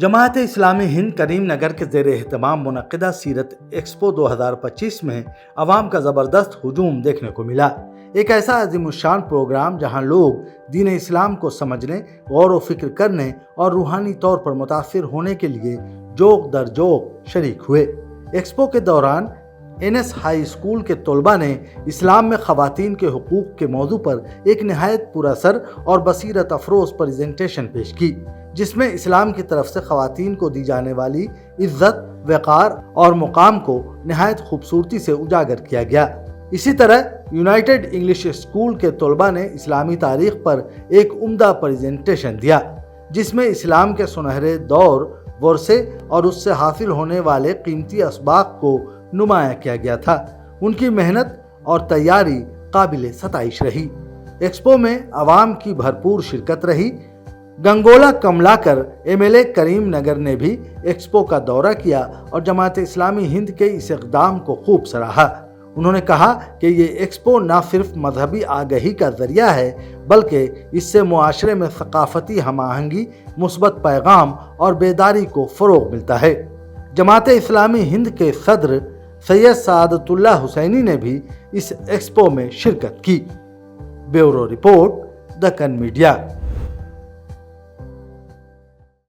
जमात इस्लामी हिंद करीम नगर के ज़ेर एहतमाम मुनक़िदा सीरत एक्सपो 2025 में अवाम का ज़बरदस्त हुजूम देखने को मिला। एक ऐसा अज़ीमुश्शान प्रोग्राम जहां लोग दीन इस्लाम को समझने, गौर व फिक्र करने और रूहानी तौर पर मुतासिर होने के लिए जोक दर जोक शरीक हुए। एक्सपो के दौरान NS हाई स्कूल के तलबा ने इस्लाम में ख़वातीन के हुकूक़ के मौजू पर एक नहायत पुरअसर और बसीरत अफरोज़ प्रेजेंटेशन पेश की, जिसमें इस्लाम की तरफ से ख़वातीन को दी जाने वाली इज़्ज़त, वक़ार और मुकाम को नहायत खूबसूरती से उजागर किया गया। इसी तरह यूनाइटेड इंग्लिश स्कूल के तलबा ने इस्लामी तारीख़ पर एक उम्दा प्रेजेंटेशन दिया, जिसमें इस्लाम के सुनहरे दौर, वर्से और उससे हासिल होने वाले कीमती असबाब को नुमाया किया गया था। उनकी मेहनत और तैयारी काबिल सताइश रही। एक्सपो में अवाम की भरपूर शिरकत रही। गंगोला कमलाकर MLA करीम नगर ने भी एक्सपो का दौरा किया और जमात इस्लामी हिंद के इस इक़दाम को खूब सराहा। उन्होंने कहा कि ये एक्सपो न सिर्फ मजहबी आगही का ज़रिया है, बल्कि इससे मुआशरे में सकाफ़ती हमाहंगी, मुस्बत पैगाम और बेदारी को फ़रोग़ मिलता है। जमात इस्लामी हिंद के सदर सैयद सादतुल्लाह हुसैनी ने भी इस एक्सपो में शिरकत की। Bureau report, Deccan media.